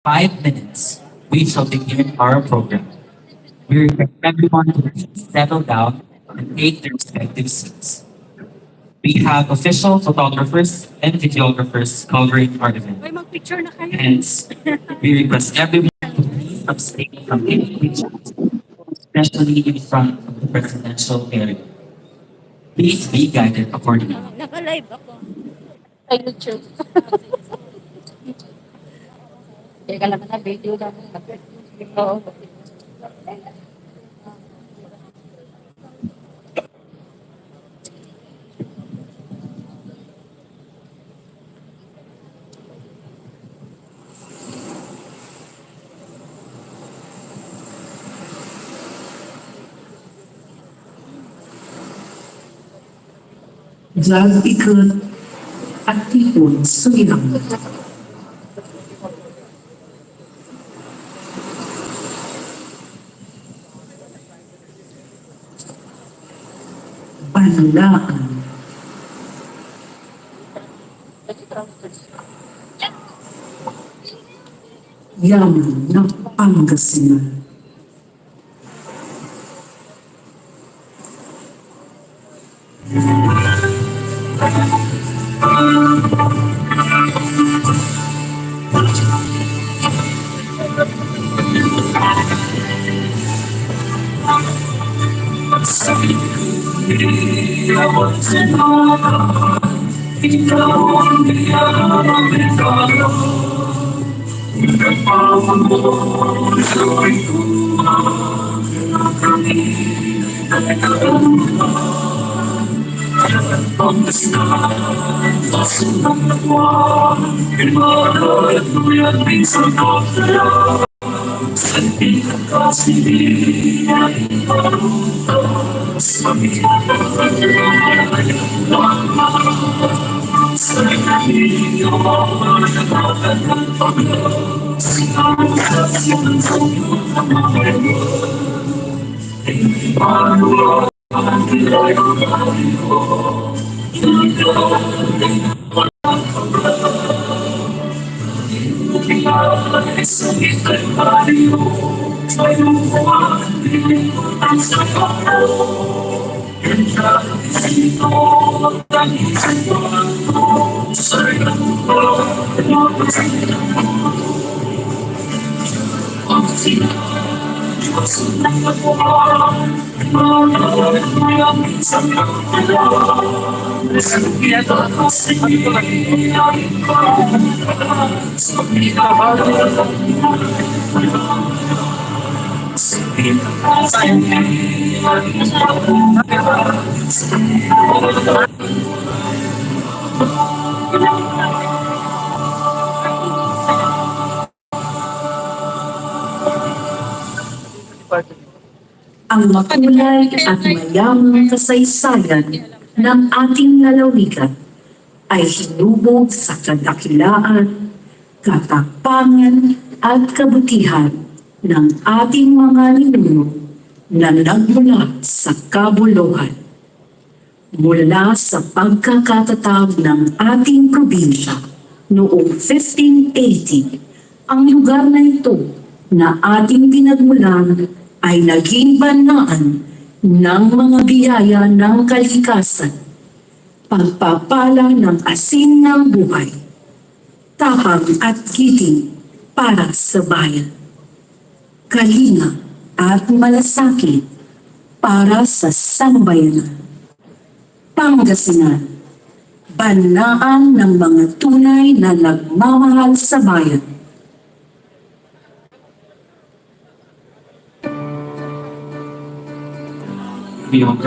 5 minutes, we shall begin our program. We request everyone to please settle down and take their respective seats. We have official photographers and videographers covering our event. Uy, mag-picture na kayo. Hence, we request everyone to please abstain from any pictures, especially in front of the presidential area. Please be guided accordingly. Naka-live ako. Sa YouTube. Teka lang na, video lang. Oo. Diyan ikut at tipon sumiyang. Banaan. Yaman ng Pangasinan. Ang makulay at mayamang kasaysayan ng ating lalawigan ay hinubog sa kadakilaan, katapangan at kabutihan ng ating mga ninuno na nagmula sa kabuluhan. Mula sa pagkakatatag ng ating probinsya noong 1580, ang lugar na ito na ating pinagmulan ay naging banaan ng mga biyaya ng kalikasan, pagpapala ng asin ng buhay, tapang at giting para sa bayan, kalinga at malasakit para sa sambayanan. Pangasinan, banaan ng mga tunay na nagmamahal sa bayan. Beyond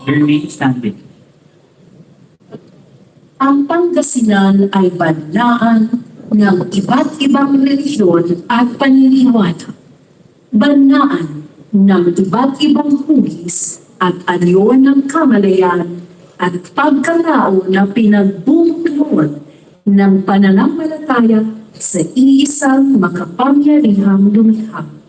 Remain standing. Ang Pangasinan ay banaan ng iba't ibang relihiyon at paniniwala. Banaan ng iba't ibang hugis at anyo ng kamalayan at pagkatao na pinagbubulungan ng pananampalataya sa iisang makapangyarihang lumikha.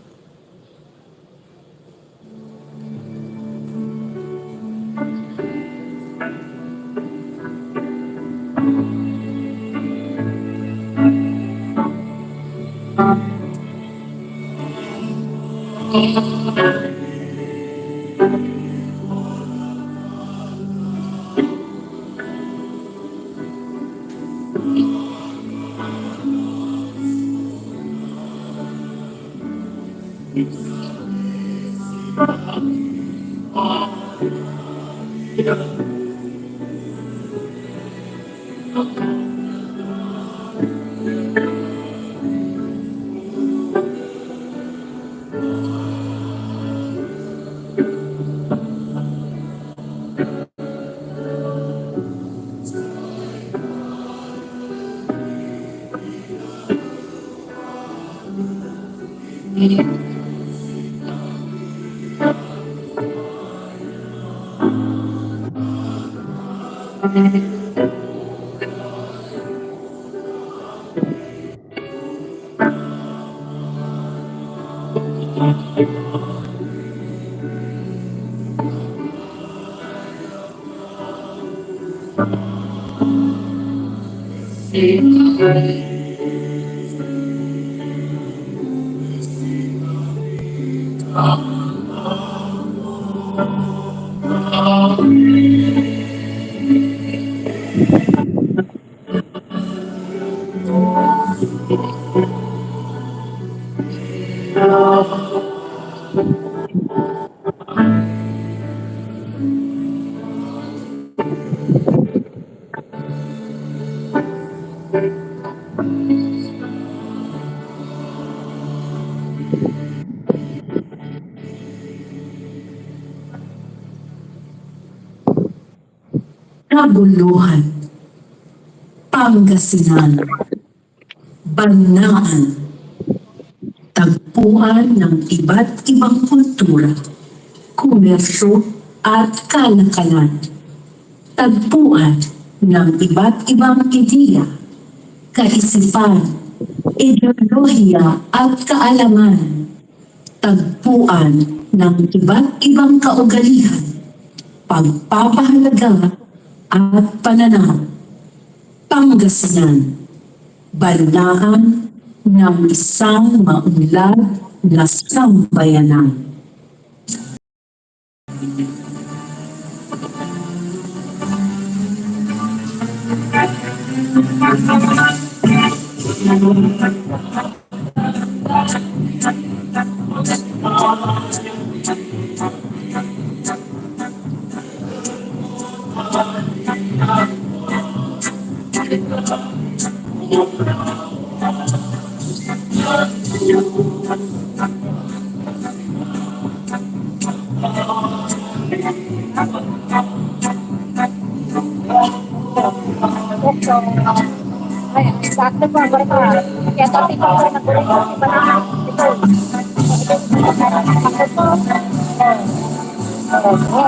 Naguluhan, Pangasinan, Banaan, tagpuan ng iba't ibang kultura, komersyo at kalakalan, tagpuan ng iba't ibang ideya, kaisipan, ideolohiya at kaalaman, tagpuan ng iba't ibang kaugalian, pagpapahalaga at pananaw. Pangasinan, banaan ng isang maunlad na sambayanan. Ay, sakto po, berapa? Kaya tapi ko na po ito, banaan. Ito. Ako po.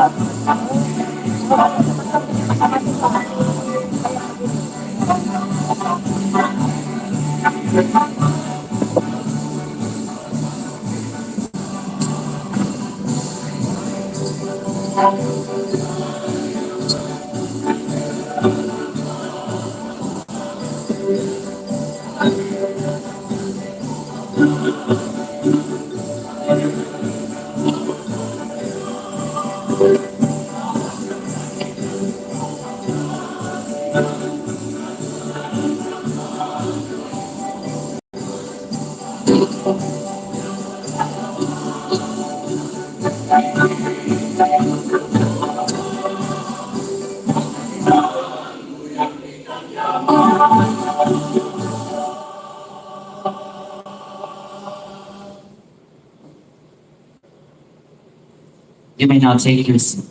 You may now take your seat.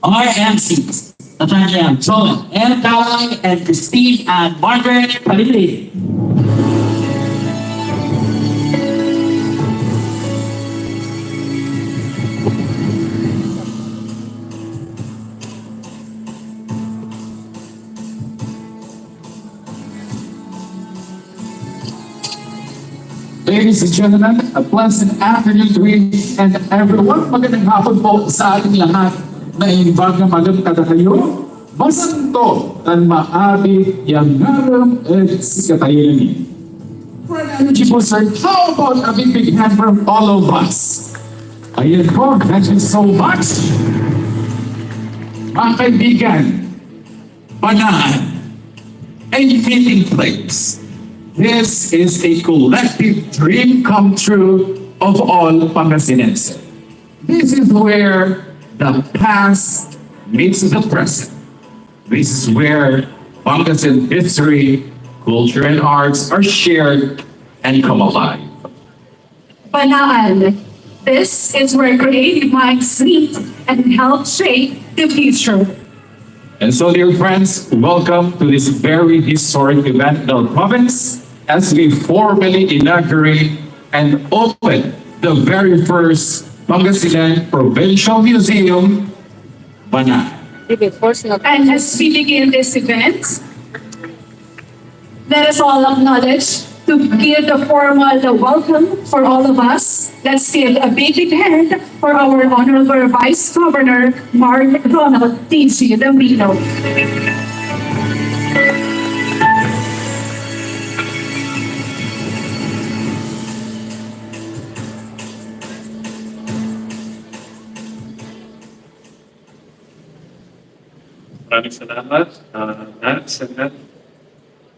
Our MCs, Nathaniel, Joel, and Kawai, and Christine, and Margaret Palili. Ladies and gentlemen, a pleasant afternoon to each and everyone. Magandang hapon po sa ating lahat na inibag na magandang kayo. Masanto dan maaari yang ngaram at sikatayin. For an energy booster, how about a big hand from all of us? Ayan po, thank you so much. Mga kaibigan, Banaan, a meeting place. This is a collective dream come true of all Pangasinenses. This is where the past meets the present. This is where Pangasinan history, culture, and arts are shared and come alive. Banaan. This is where creative minds meet and help shape the future. And so, dear friends, welcome to this very historic event in our province as we formally inaugurate and open the very first Pangasinan Provincial Museum, Banaan. And as we begin this event, let us all acknowledge to give the formal welcome for all of us. Let's give a big hand for our Honorable Vice Governor, Mark Ronald T.G. Lambino. Maraming salamat, Nats and Nat.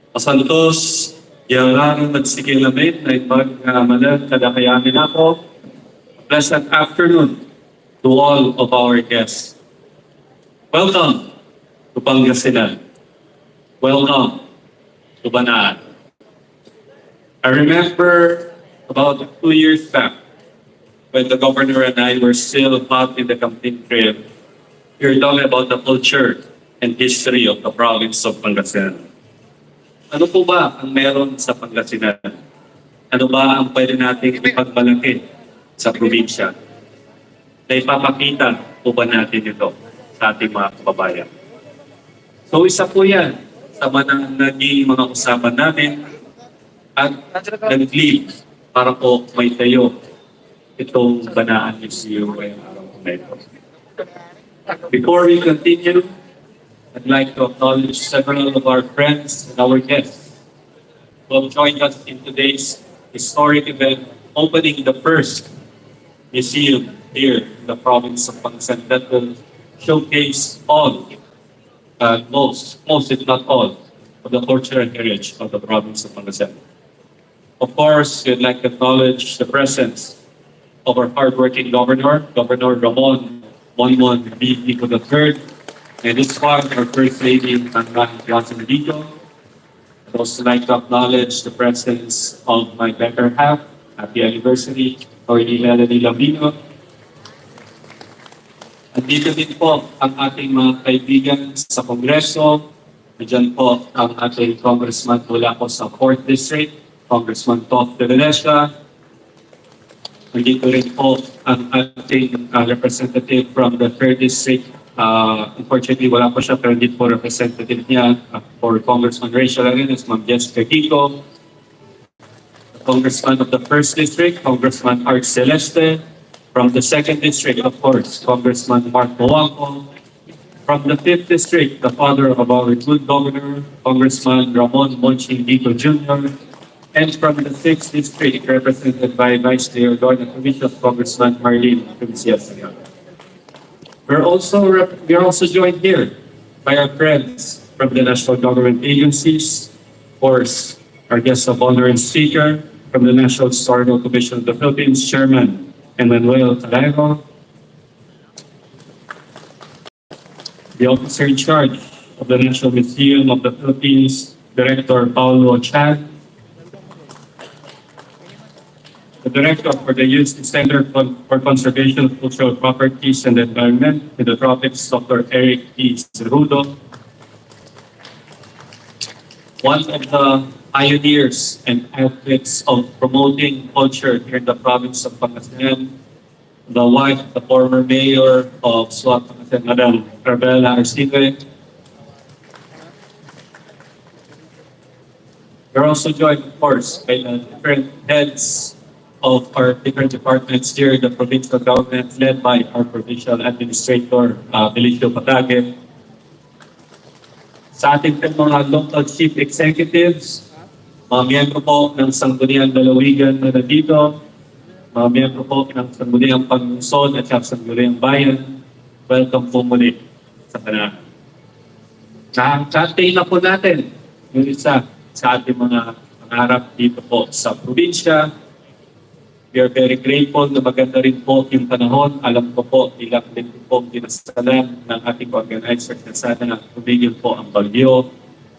Masantos, yang nagsigil namin na ipagmalag kadakayamin ako. Pleasant afternoon to all of our guests. Welcome to Pangasinan. Welcome to Banaan. I remember about 2 years back when the governor and I were still hot in the campaign trail. We were talking about the culture and history of the province of Pangasinan. Ano po ba ang meron sa Pangasinan? Ano ba ang pwede nating ipagmalaki sa probinsya? Na ipapakita po ba natin ito sa ating mga kababayan? So isa po yan sa mga naging mga usapan namin at nag-lead para po may tayo itong Banaan Museum ngayong araw na ito. Before we continue, I'd like to acknowledge several of our friends and our guests who have joined us in today's historic event, opening the first museum here in the province of Pangasinan that will showcase all, most if not all, of the culture and heritage of the province of Pangasinan. Of course, we'd like to acknowledge the presence of our hardworking governor, Governor Ramon Monmon B. Nico III, and his wife, our First Lady, Banaan Johnson Dito. I'd also like to acknowledge the presence of my better half, happy anniversary, Attorney Melanie Lambino. At dito din po ang ating mga kaibigan sa Kongreso. Diyan po ang ating congressman mula po sa 4th District, Congressman Tof de Venecia. Nandito rin po ang ating representative from the 3rd District. Unfortunately, wala po siya, pero hindi po representative niya for Congressman Rachel Arenas, Ma'am Jessica Kiko. Congressman of the 1st District, Congressman Art Celeste. From the 2nd District, of course, Congressman Mark Moangco. From the 5th District, the father of our good governor, Congressman Ramon Monching Dito Jr. And from the 6th District, represented by Vice Mayor Gordon Provincial, Congressman Marlene Provincial. We are also joined here by our friends from the national government agencies, of course, our guest of honor and speaker from the National Historical Commission of the Philippines, Chairman Emmanuel Calero, the officer in charge of the National Museum of the Philippines, Director Paulo Chan, the Director for the Youth Center for Conservation of Cultural Properties and the Environment in the Tropics, Dr. Eric P. Cerudo. One of the pioneers and advocates of promoting culture here in the province of Pangasinan, the wife, the former mayor of Suat, Pangasinan, Madam Carmela Arsigue. We're also joined, of course, by the different heads of our different departments here in the provincial government, led by our provincial administrator, Felicio Patage. Sa ating mga local chief executives, mga miyembro po ng Sangguniang Dalawigan na nandito, mga miyembro po ng Sangguniang Pangungsod at Sangguniang Bayan, welcome po muli sa Banaan. Nakakatay na po natin yung isa sa ating mga pangarap dito po sa probinsya. We are very grateful na maganda rin po yung panahon. Alam ko po, ilang din po dinasalan ng ating organizers na sana tumigil po ang bagyo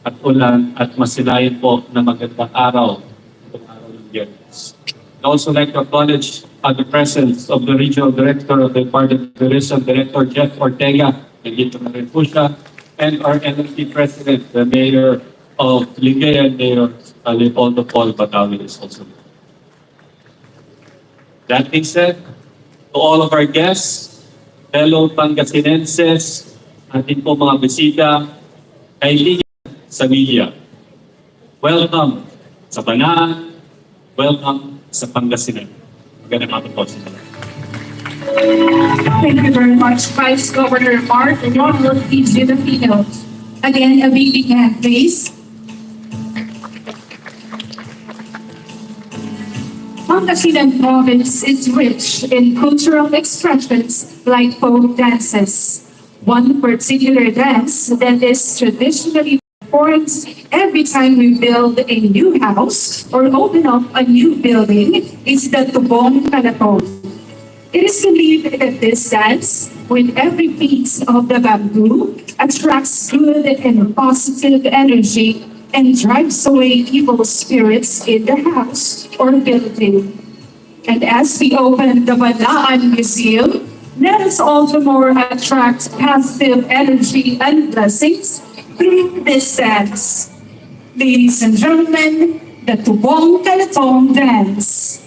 at ulan at masilayan po na magandang araw itong araw ng Biyernes. I'd also like to acknowledge the presence of the Regional Director of the Department of Tourism, Director Jeff Ortega, nandito na rin po siya, and our NLP President, the Mayor of Lingayen, Mayor Leopoldo Paul Batawin is also there. That being said, to all of our guests, fellow Pangasinenses, ating po mga bisita, kaibigan sa media, welcome sa Banaan, welcome sa Pangasinan. Magandang hapon po sa inyo. Thank you very much, Vice Governor Mark and your team Filipinos. Again, a big hand, please. Pangasinan province is rich in cultural expressions like folk dances. One particular dance that is traditionally performed every time we build a new house or open up a new building is the tubong kalatong. It is believed that this dance, with every piece of the bamboo, attracts good and positive energy and drives away evil spirits in the house or building. And as we open the BANAAAN Museum, let us also more attract positive energy and blessings through this dance. Ladies and gentlemen, the Tubong Kalatong Dance.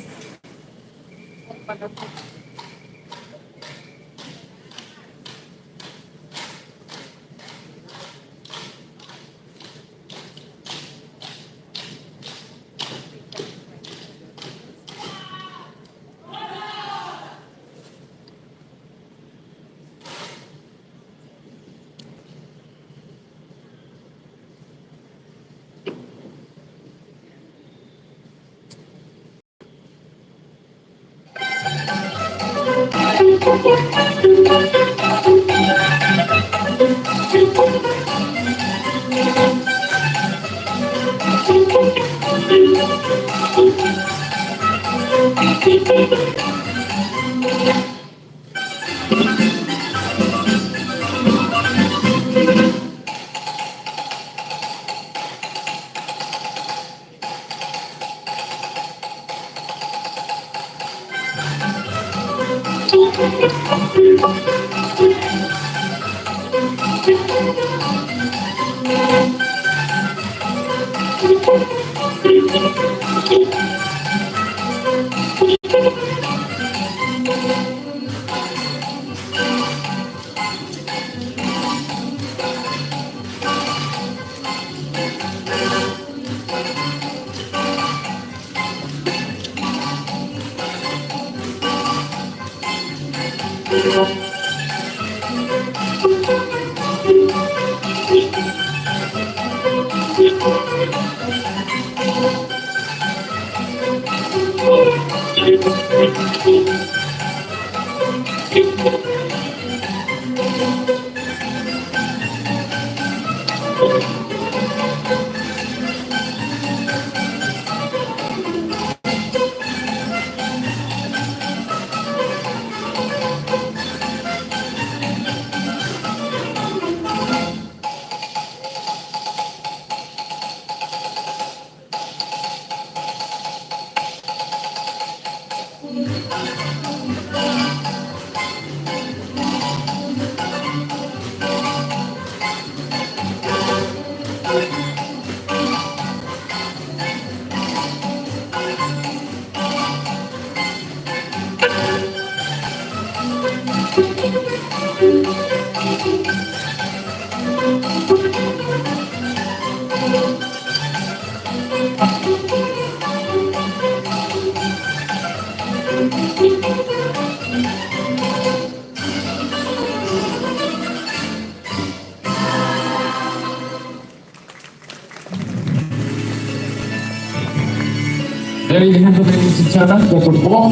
There you have it, ladies and gentlemen, the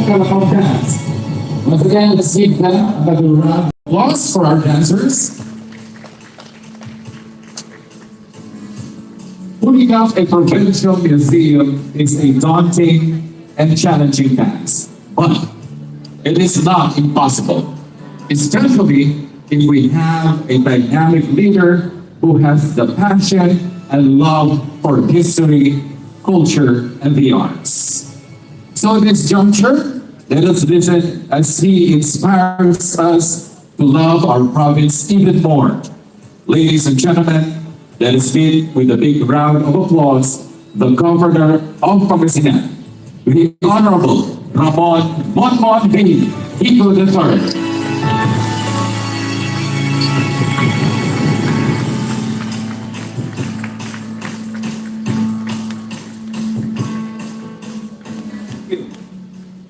provincial dance. Once again, let's give them another round of applause for our dancers. Putting up a provincial museum is a daunting and challenging task, but it is not impossible, especially if we have a dynamic leader who has the passion and love for history, culture, and the arts. So at this juncture, let us listen as he inspires us to love our province even more. Ladies and gentlemen, let us meet with a big round of applause the Governor of Pangasinan, the Honorable Ramon Monmon B. Hico III.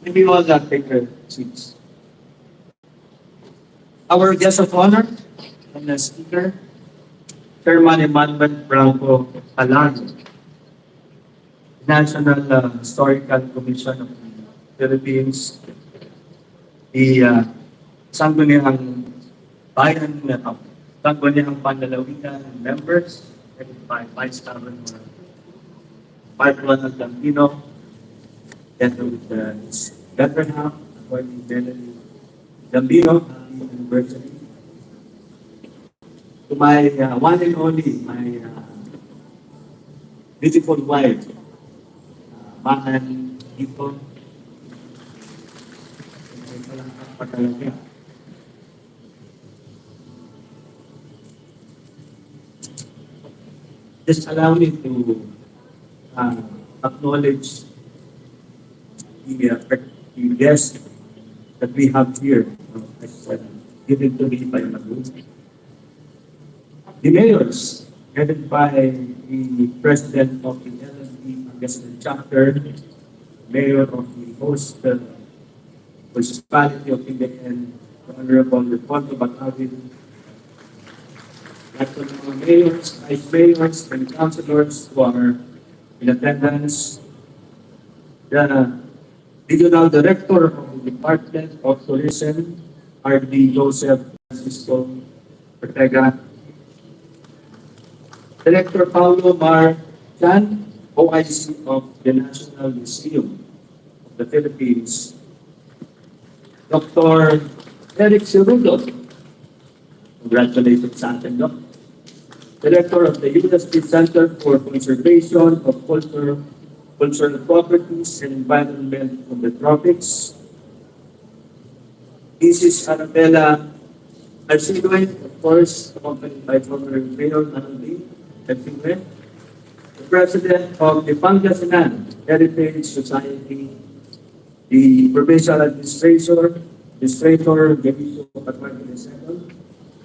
Maybe all that take their seats. Our guest of honor and the speaker, Chairman Emmanuel Franco Alano, National Historical Commission of the Philippines, the Sangguniang Bayan Sangguniang Panlalawigan members, headed by Vice Governor Mark Gambino, that with its better half, according to Gambino, happy anniversary. To my one and only, my beautiful wife, Banaan Ipon. Just allow me to acknowledge the guest that we have here, as given to me by Madhu. The mayors, headed by the president of the LNP Pangasinan chapter, mayor of the host municipality of Inauguration, the Honorable Leopoldo Batavin, like the mayors, vice mayors, and councilors who are in attendance, the Regional Director of the Department of Tourism, R.D. Joseph Francisco Ortega, Director Paulo Mar Chan, OIC of the National Museum of the Philippines, Dr. Eric Cerudo, congratulations sa atin, Doc. Director of the USP Center for Conservation of Cultural Properties and Environment of the Tropics, Mrs. Annabella Arsidoy, of course, accompanied by former Mayor Manoli Epingwe, the President of the Pangasinan Heritage Society, the Provincial Administrator, Gabisio Patwagi II,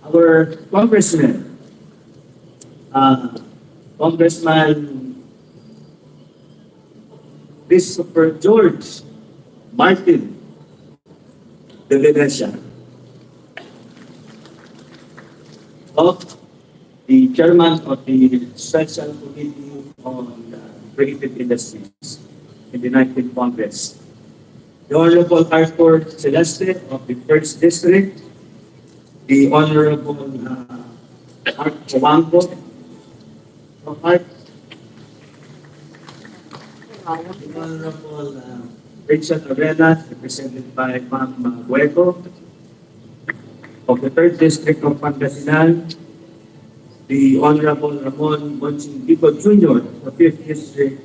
our Congressman, Congressman Christopher George Martin de Venecia, of the Chairman of the Special Committee on Creative Industries in the 19th Congress, the Honorable Arthur Celeste of the 1st District, the Honorable Art Owango of Art, the Honorable Rachel Arenas, represented by Ma'am Hueco of the 3rd District of Pangasinan, the Honorable Ramon Bonching Dico Jr. of 5th District,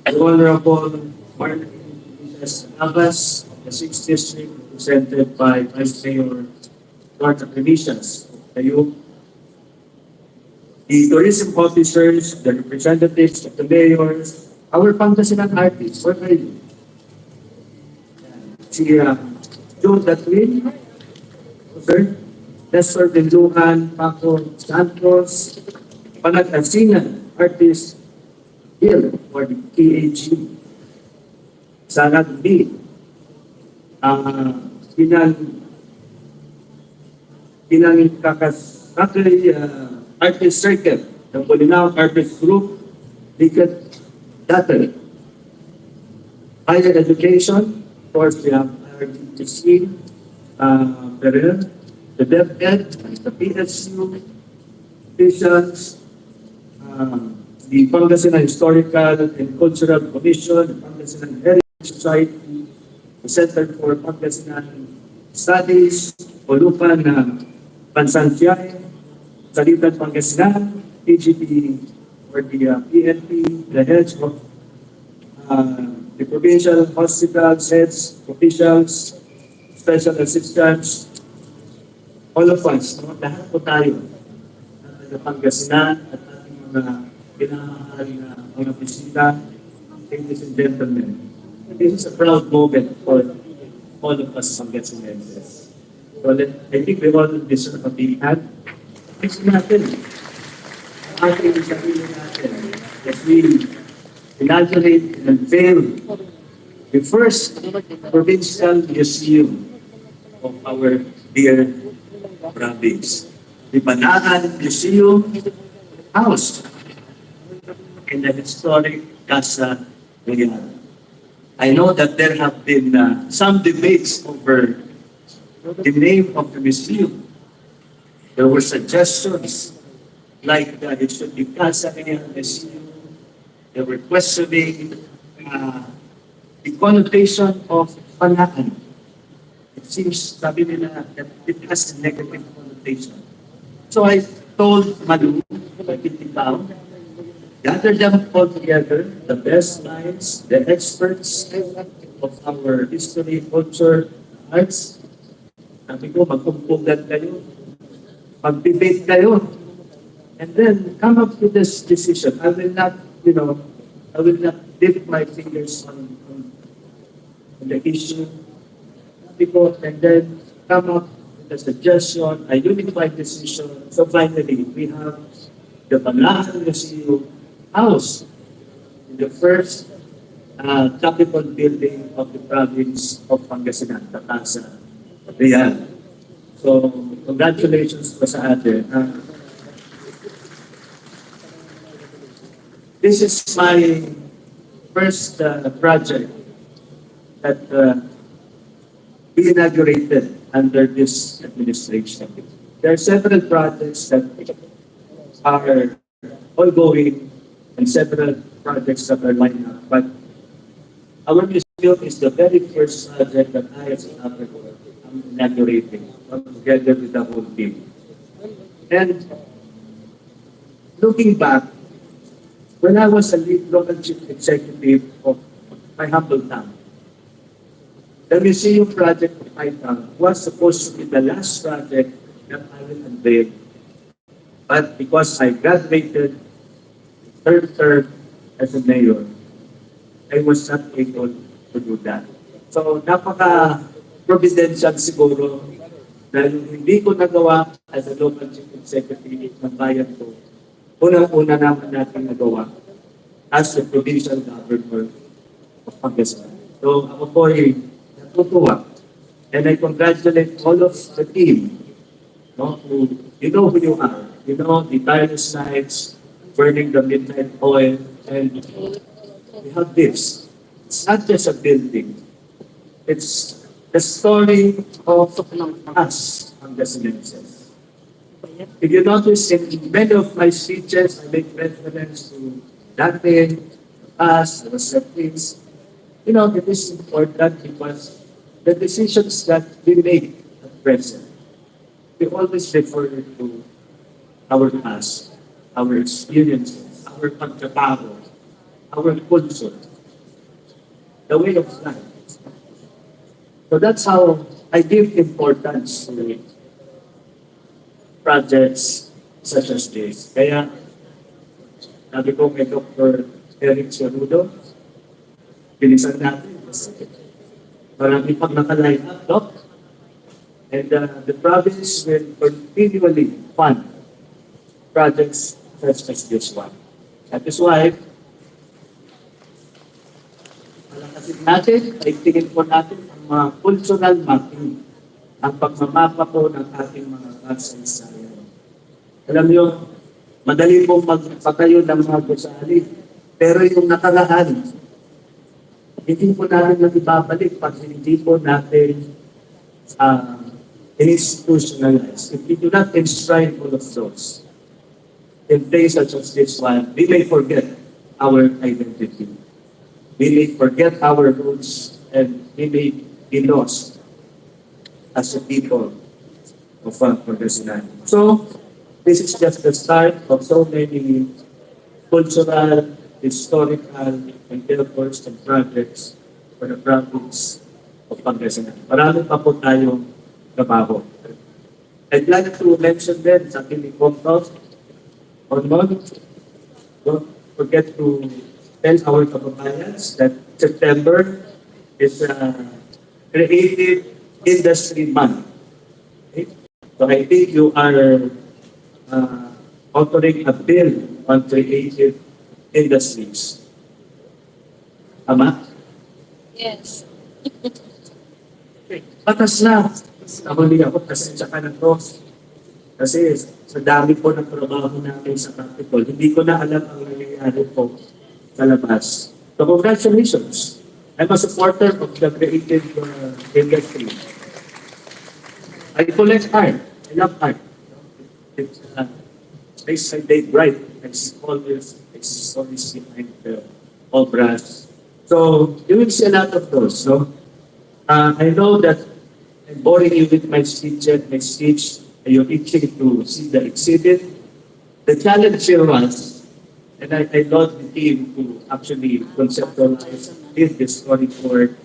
the Honorable Martin Princess Abbas, the 6th District, represented by Vice Mayor North Acquisitions. Kayo, the tourism officers, the representatives of the mayors, our Pangasinan artists, where are you? Si Joe Datwin, sir, Nestor Benduhan, Paco Santos, Panagasinan artist here for the PAG. Sanad B, pinang kakasakay artist circle, the Bolinao Artist Group, Likat Data. Higher education, of course, we have RDTC, Pereira, the DepEd, the PSU, officials, the Pangasinan Historical and Cultural Commission, the Pangasinan Heritage Society, the Center for Pangasinan Studies, Olupan Pansantiay, Salitan Pangasinan, PGP or the PNP, the heads of the provincial hospitals, heads, officials, special assistants, all of us, no? Lahat po tayo ng Pangasinan at ating mga pinamahal na mga bisita, ladies and gentlemen. This is a proud moment for all of us Pangasinenses. So I think we all deserve a big hand. Kasi natin, ating sabihin natin, as we inaugurate and unveil the first provincial museum of our dear province, the Banaan Museum housed in the historic Casa Real. I know that there have been some debates over the name of the museum. There were suggestions like it should be Casa Real Museum. They were questioning the connotation of Banaan. It seems, sabi nila, that it has a negative connotation. So I told Malu, gather them all together, the best minds, the experts of our history, culture, arts. Sabi ko, magkumpulan kayo, mag-debate kayo, and then come up with this decision. I will not, I will not dip my fingers on the issue, because, and then come up with a suggestion, a unified decision. So finally, we have the Banaan Museum house in the first capital building of the province of Pangasinan, the Casa Real. So, congratulations po sa atin. This is my first project that we inaugurated under this administration. There are several projects that are ongoing and several projects that are lined up. But our museum is the very first project that I as an applicant am inaugurating together with the whole team. And looking back, when I was a lead local chief executive of my humble town, the museum project of my town was supposed to be the last project that I will unveil. But because I graduated third term as a mayor, I was not able to do that. So napaka-providential siguro dahil hindi ko nagawa as a local chief executive ng bayan ko. Unang-una naman natin nagawa as the provincial governor of Pangasinan. So ako po ay natutuwa. And I congratulate all of the team, no, who, you know who you are. You know the tireless nights, burning the midnight oil, and we have this. It's not just a building. It's the story of us, Pangasinenses. If you notice, in many of my speeches, I make reference to dati, us, the settings. You know, it is important because the decisions that we make at present, we always refer to our past, our experiences, our pagkatao, our culture, the way of life. So that's how I give importance to projects such as this. Kaya sabi ko kay Dr. Eric Cerudo, bilisan natin kasi marami pang naka-line up, Doc. And the province will continually fund projects such as this one. That is why, palakasin natin, tingin po natin ang mga cultural mapping, ang pagmamapa po ng ating mga kasaysayan. Alam niyo, madali po magpatayo ng mga gusali, pero yung nakalaan, hindi po natin nakibabalik pag hindi po natin institutionalize. If we do not enshrine all of those, in things such as this one, we may forget our identity. We may forget our roots and we may be lost as a people of Pangasinan. So, this is just the start of so many cultural, historical, endeavors and projects for the province of Pangasinan. Marami pa po tayong trabaho. I'd like to mention then sa Pilipinas, don't forget to tell our kababayans that September is Creative Industry Month. Okay? So I think you are authoring a bill on creative industries. Tama? Yes. Patas na. Nahuli ako, pasensya ka na to. Kasi sa dami po ng trabaho natin sa Capitol, hindi ko na alam ang nangyayari po sa labas. So congratulations. I'm a supporter of the creative industry. I collect art. I love art. It's makes my day bright. It's always behind the obras. So you will see a lot of those. So I know that I'm boring you with my speech and you're itching to see the exhibit. The challenge here was, and I love the team to actually conceptualize this story for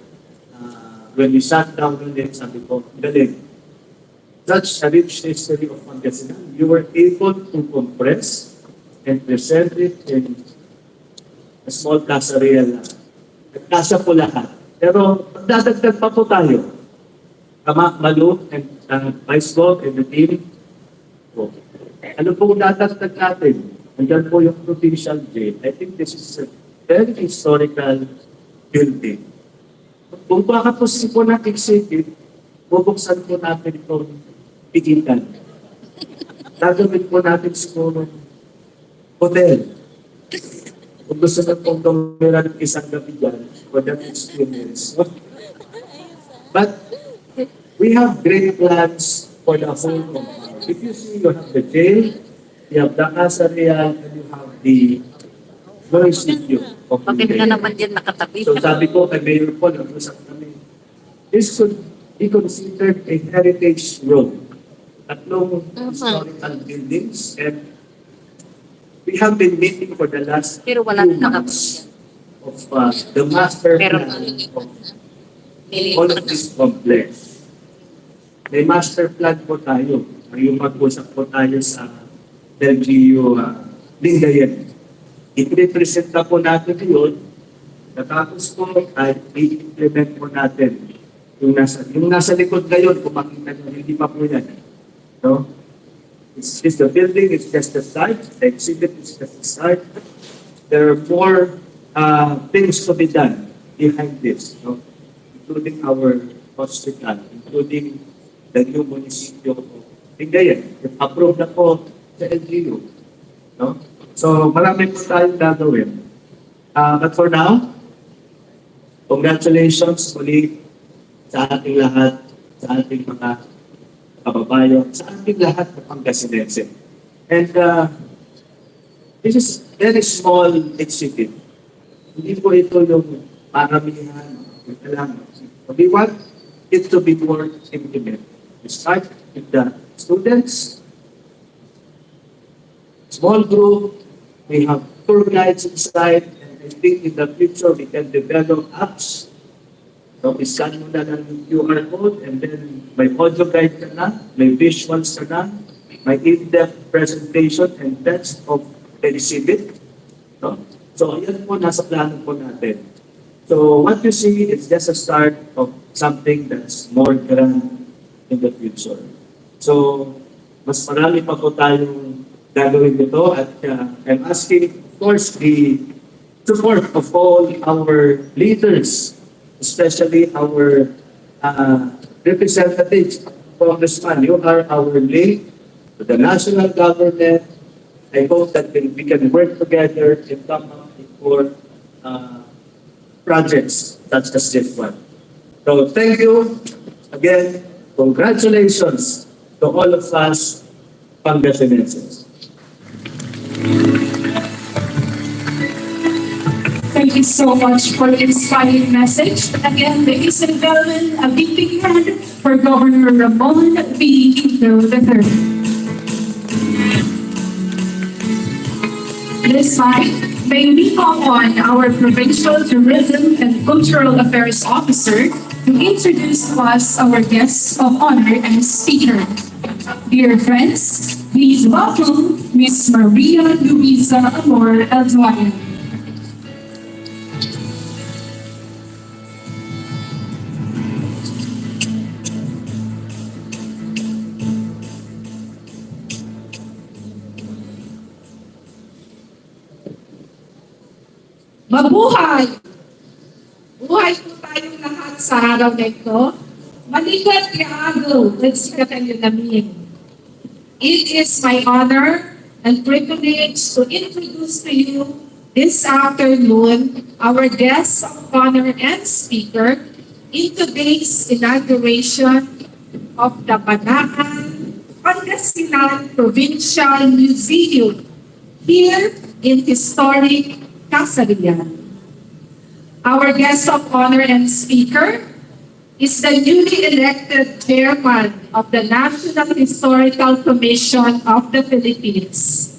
when we sat down with it, sabi ko, galing. Such a rich history of Pangasinan, you were able to compress and present it in a small casserole. Nagkasya po lahat. Pero magdadagdag pa po tayo. Tama, Malu, and Vice Gov and the team. So, ano po dadagdag natin? Andyan po yung provincial jail. I think this is a very historical building. Kung baka po po natin exhibit, bubuksan po natin itong pigitan. Gagawin po natin siguro hotel. Kung gusto na pong gawin ng isang gabi dyan for that experience. But we have great plans for the whole compound. If you see, you have the jail, you have the casarea, and you have the municipio of the Bakit jail. na naman yan nakatabi? So sabi ko kay Mayor Paul, nag-usap kami, this could be considered a heritage road. Tatlong historical buildings, and we have been meeting for the last Pero wala 2 nang months of the master Pero- plan of all of this complex. May master plan po tayo. Yung mag-usap po tayo sa LGU Lingayen. I-present na po natin yun. Natapos po ay i-implement po natin. Yung nasa likod ngayon, kung makita nyo, hindi pa po yan. No? It's just the building, it's just the start. The exhibit is just the start. There are more things to be done behind this, no? Including our hospital, including the new municipio of Lingayen. Approved na po sa LGU. No? So marami po tayong gagawin. But for now, congratulations muli sa ating lahat, sa ating mga kababayan, sa ating lahat ng Pangasinense. And this is very small exhibit. Hindi po ito yung paramihan. We want it to be more intimate. We start with the students, small group, we have tour guides inside, and I think in the future we can develop apps So, iscan mo na ng QR code and then may audio guide ka na, may visuals ka na, may in-depth presentation and text of the exhibit. No? So, yan po nasa plano po natin. So, what you see is just a start of something that's more grand in the future. So, mas marami pa po tayong gagawin dito at I'm asking, of course, the support of all our leaders, especially our representatives, Congressman. You are our link to the national government. I hope that we can work together and come up with projects such as this one. So thank you again. Congratulations to all of us Pangasinenses. Thank you so much for the inspiring message. Again, ladies and gentlemen, a big hand for Governor Ramon V. Quinto III. This time, may we call on our Provincial Tourism and Cultural Affairs Officer to introduce to us our guests of honor and speaker. Dear friends, please welcome Ms. Maria Luisa Amor Alduayan. Mabuhay! Buhay po tayong lahat sa araw na ito. Maligat kaagaw at sa kayo namin. It is my honor and privilege to introduce to you this afternoon our guest of honor and speaker in today's inauguration of the Banaan, Pangasinan Provincial Museum here in historic Kasarian. Our guest of honor and speaker is the newly elected chairman of the National Historical Commission of the Philippines.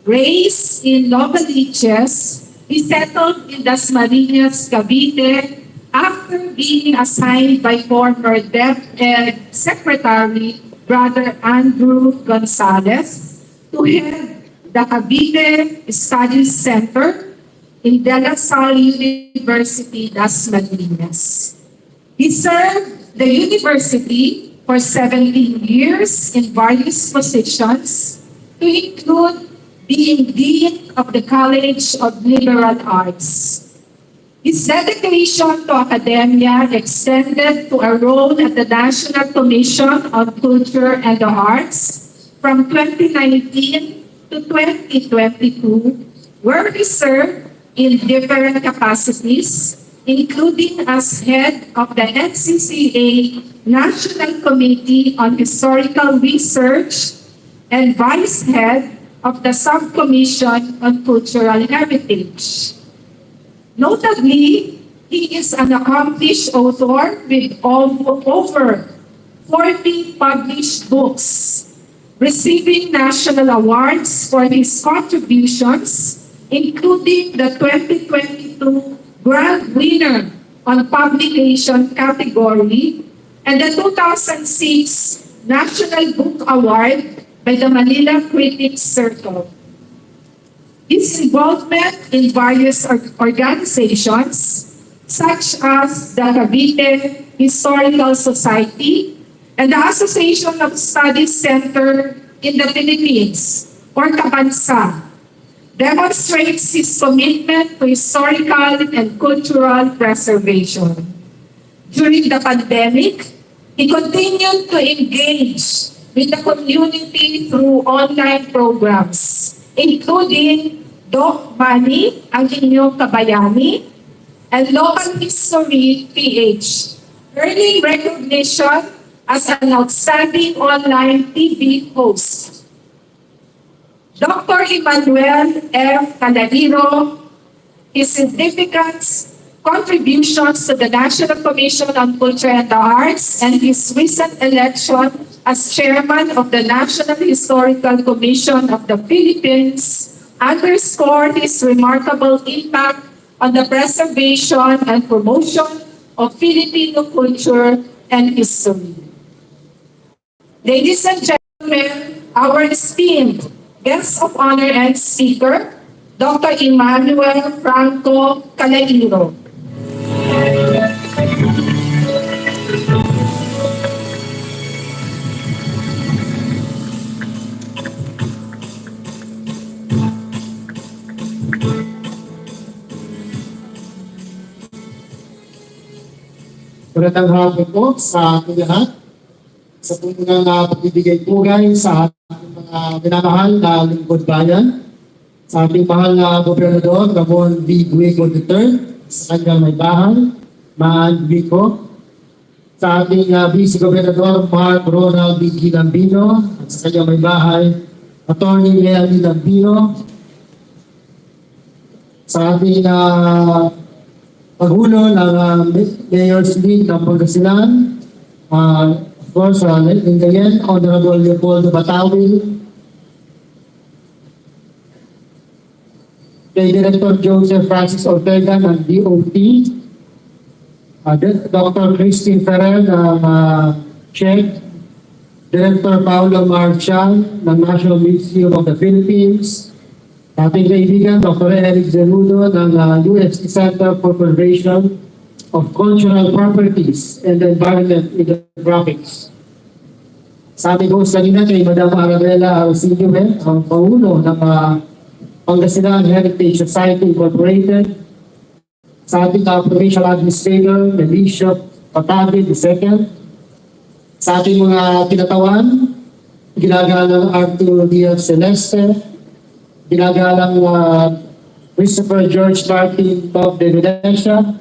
Raised in Novaliches, he settled in Dasmariñas, Cavite after being assigned by former DepEd Secretary Brother Andrew Gonzalez to head the Cavite Studies Center in De La Salle University, Dasmariñas. He served the university for 17 years in various positions, to include being Dean of the College of Liberal Arts. His dedication to academia extended to a role at the National Commission on Culture and the Arts from 2019 to 2022, where he served in different capacities, including as head of the NCCA National Committee on Historical Research and vice head of the Subcommission on Cultural Heritage. Notably, he is an accomplished author with over 40 published books, receiving national awards for his contributions, including the 2022 Grand Winner on Publication category and the 2006 National Book Award by the Manila Critics Circle. His involvement in various organizations, such as the Cavite Historical Society and the Association of Studies Center in the Philippines, or Kabansa, demonstrates his commitment to historical and cultural preservation. During the pandemic, he continued to engage with the community through online programs, including Doc Money, ang inyong kabayani, and Local History PH, earning recognition as an outstanding online TV host. Dr. Emmanuel F. Caladiro, his significant contributions to the National Commission on Culture and the Arts and his recent election as chairman of the National Historical Commission of the Philippines underscored his remarkable impact on the preservation and promotion of Filipino culture and history. Ladies and gentlemen, our esteemed guest of honor and speaker, Dr. Emmanuel Franco Calairo. Magandang hapon po sa ating lahat. Sa tunang pagbibigay pugay sa ating mga minamahal na lingkod bayan, sa ating mahal na Gobernador Ramon V. Guigo III, sa kanyang may bahay, Maan Vico, sa ating Vice Gobernador Mark Ronald B. Lambino, at sa kanyang may bahay, Attorney Leonie Lambino, sa ating Pangulo ng Mayor's League ng Pangasinan, of course, in the end, Honorable Leopoldo Batawil, kay Director Joseph Francis Ortega ng DOT, Dr. Christine Ferrer ng CHEC, Director Paulo Marchal ng National Museum of the Philippines, ating kaibigan Dr. Eric Zerudo ng UST Center for Preservation of Cultural Properties and Environment in the Tropics. Sa aming host kanina kay Madam Arabella Arcillo, ang Pangulo ng Pangasinan Heritage Society Incorporated, sa ating Provincial Administrator, the Bishop Patagi II, sa ating mga tinatawan, ginagalang Arturo Diaz Celeste, ginagalang Christopher George Martin Top de Venecia,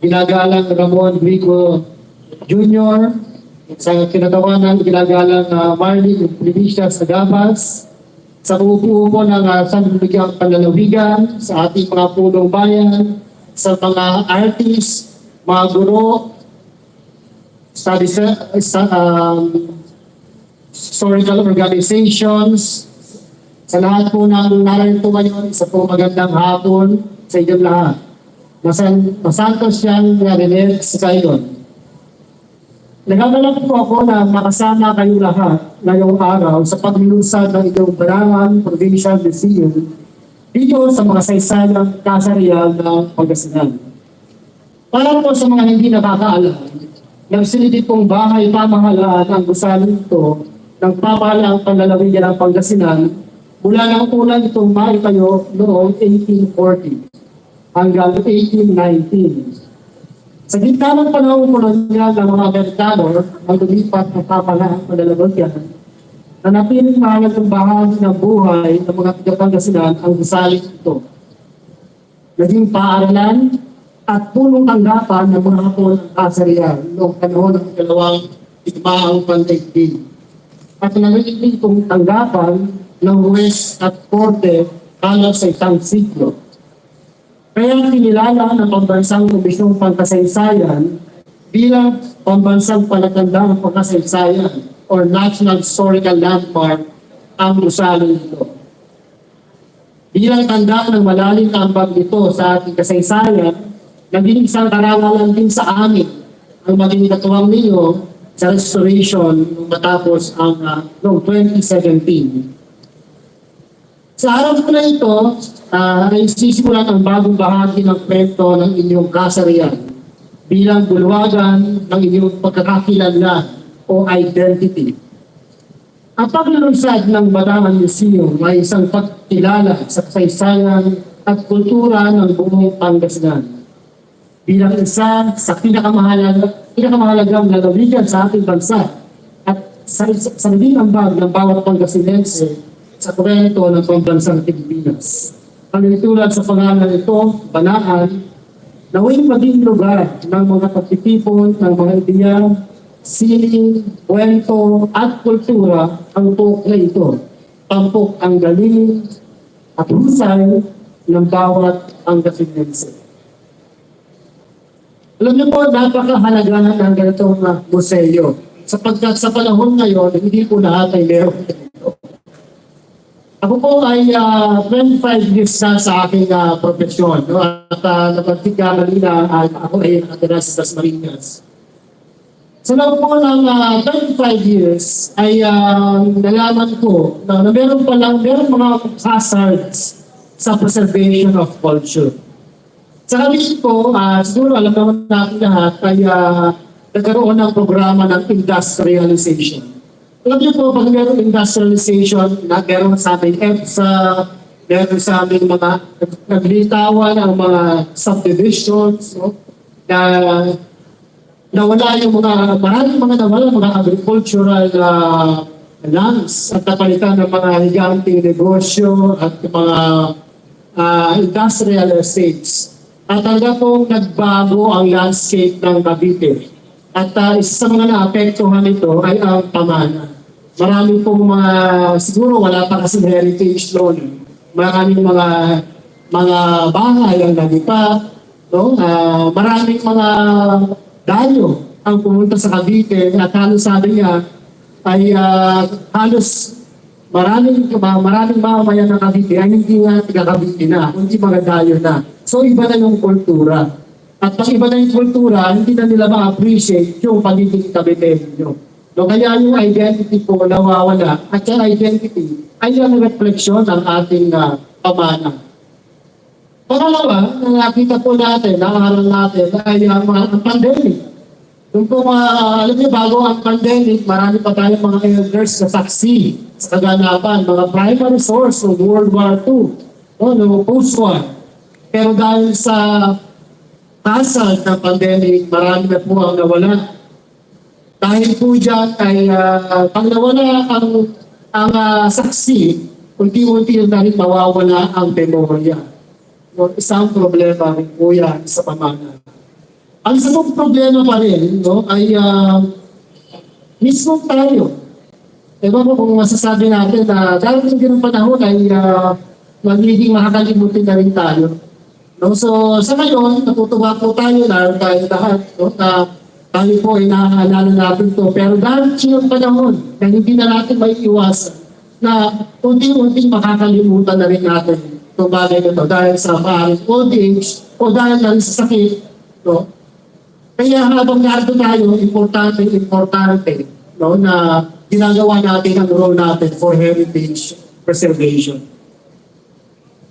ginagalang Ramon Vico Jr., sa kinatawanan ginagalang Marley Plinicia Sagabas, sa umupo ng Sanligang Panlalawigan, sa ating mga punong bayan, sa mga artists, mga guro, historical organizations, sa lahat po ng narito ngayon, isa po magandang hapon sa inyong lahat. Masantos siyang narinig sa kayo. Nagkakalap po ako na makasama kayo lahat ngayong araw sa paglulusad ng inyong Banaan Provincial Museum dito sa mga saysayang kasarian ng Pangasinan. Para po sa mga hindi nakakaalam, nagsilid pong bahay pamahalaan ang gusali ito ng pamahalaang panlalawigan ng Pangasinan mula ng unang itong maitayo noong 1840 hanggang 1819. Sa gitna ng panahon kolonyal ng mga Amerikano ang lumipat ng pamahalaang panlalawigan, nanatiling mahalagang bahagi ng buhay ng mga taga-Pangasinan ang gusaling ito. Naging paaralan at punong tanggapan ng mga hapon ng kasarian noong panahon ng ikalawang digmaang pandaigdig. At nanatiling itong tanggapan ng West at Korte halos sa isang siglo. Kaya kinilala ng Pambansang Komisyong Pangkasaysayan bilang Pambansang Palatandaan ng Pangkasaysayan or National Historical Landmark ang gusaling ito. Bilang tanda ng malalim na ambag nito sa ating kasaysayan, naging isang karangalan din sa amin ang maging katuwang ninyo sa restoration nung matapos ang noong 2017. Sa araw po na ito, ay sisimulan ang bagong bahagi ng kwento ng inyong kasarian bilang bulwagan ng inyong pagkakakilanlan o identity. Ang paglulunsad ng Banaan Museum ay isang pagkilala sa kasaysayan at kultura ng buong Pangasinan. Bilang isa sa pinakamahalagang lalawigan sa ating bansa at sa naging ambag ng bawat Pangasinense sa kwento ng pambansang Pilipinas. Ang itulad sa pangalan ito, Banaan, nawing maging lugar ng mga pagtitipon ng mga ideya, sining, kwento at kultura ang tukay ito. Tampok ang galing at husay ng bawat Pangasinense. Alam niyo po, napakahalaga ng ganitong museo. Sapagkat sa panahon ngayon, hindi po lahat ay meron dito. Ako po ay 25 years na sa aking profesyon. No? At nabantik ka kanina, ako ay nakatira sa Dasmariñas. Sa loob po ng 25 years ay nalaman ko na meron mga hazards sa preservation of culture. Sa kami po, siguro alam naman natin lahat ay nagkaroon ng programa ng industrialization. Alam niyo po, pag meron industrialization, meron sa ating EPSA, meron sa aming mga naglitawan ang mga subdivisions, no? Na nawala yung maraming mga nawala, mga agricultural lands at napalitan ng mga higanting negosyo at mga industrial estates. At talaga pong nagbago ang landscape ng Cavite. At isa sa mga naapektuhan nito ay ang pamana. Marami pong siguro wala pa kasi heritage law. Maraming mga bahay ang nagipa. No? Maraming mga dayo ang pumunta sa Cavite at halos sabi niya ay halos maraming mamamayan ng Cavite ay hindi nga taga-Cavite na, hindi mga dayo na. So iba na yung kultura. At pag iba na yung kultura, hindi na nila ma-appreciate yung pagiging Caviteño. No, kaya yung identity po nawawala at yung identity ay yung refleksyon ng ating pamana. Pangalawa, nakita po natin, nakaharap natin ay ang pandemic. Yung po alam niyo, bago ang pandemic, marami pa tayong mga elders na saksi sa kaganapan, mga primary source ng World War II, no, post-war. Pero dahil sa hazard ng pandemic, marami na po ang nawala. Dahil po dyan ay pag nawala ang saksi, unti-unti na rin mawawala ang memorya. No, isang problema rin po yan sa pamana. Ang isang problema pa rin ay mismo tayo. Ewan mo kung masasabi natin na dahil din ng panahon ay magiging makakalimutin na rin tayo. No, so sa ngayon, natutuwa po tayo na tayo lahat, no, na tayo po ay naaalala natin to. Pero dahil siyang panahon na hindi na natin may iwasan na unti-unti makakalimutan na rin natin itong bagay na ito dahil sa maaaring old age o dahil na sa sakit. No? Kaya habang narito tayo, importante no, na ginagawa natin ang role natin for heritage preservation.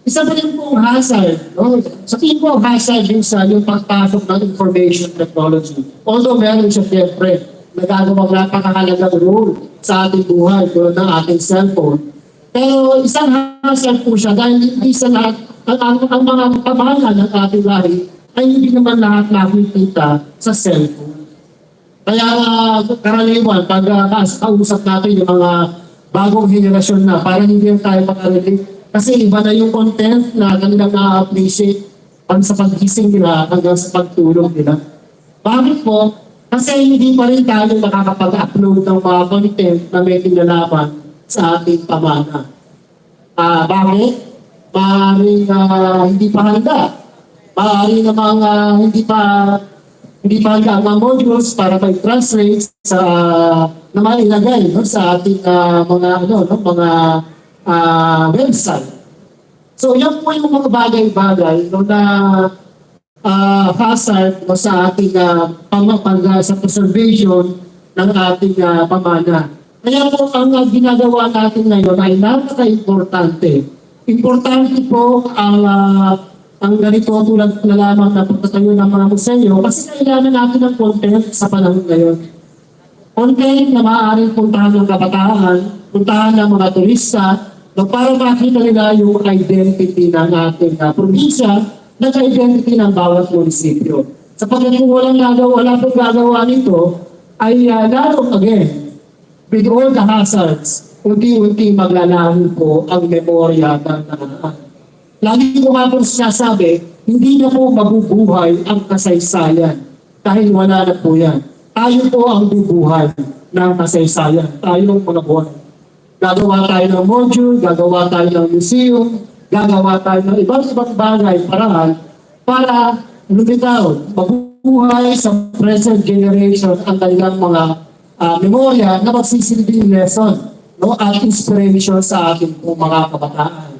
Isa pa rin pong hazard, no? Sa tingin ko ang hazard din sa yung pagpasok ng information technology. Although meron siya siyempre, nagagawang napakahalagang role sa ating buhay tulad ng ating cellphone. Pero isang hazard po siya dahil hindi sa lahat, ang mga pamana ng ating lahi ay hindi naman lahat nakikita sa cellphone. Kaya karaniwan, pag kausap natin yung mga bagong henerasyon na, parang hindi tayo makarelate. Kasi iba na yung content na kanilang na-appreciate sa paggising nila hanggang sa pagtulog nila. Bakit po? Kasi hindi pa rin tayo makakapag-upload ng mga content na may kinalaman sa ating pamana. Bakit? Maaaring hindi pa handa. Maaaring namang hindi pa handa ang mga modules para mag-translate sa na mailagay sa ating mga website. So yan po yung mga bagay-bagay na hazard sa ating sa preservation ng ating pamana. Kaya po ang ginagawa natin ngayon ay napaka-importante. Importante po ang ganito tulad na lamang na pagtatayo ng mga museo kasi kailangan natin ng content sa panahon ngayon. Content na maaaring puntahan ng kabataan, puntahan ng mga turista, para makita nila yung identity ng ating probinsya, ng identity ng bawat munisipyo. Sapagkat kung wala pong gagawa nito, ay lalo again, with all the hazards, unti-unti maglalaho po ang memorya ng nakaraan. Lagi ko nga po sinasabi, hindi na po mabubuhay ang kasaysayan dahil wala na po yan. Tayo po ang bubuhay ng kasaysayan. Tayo mga buhay. Gagawa tayo ng module, gagawa tayo ng museum, gagawa tayo ng ibang bagay, paraan, para lumitaw, mabubuhay sa present generation ang kanilang mga memorya na magsisilbing lesson no, at inspiration sa ating po mga kabataan.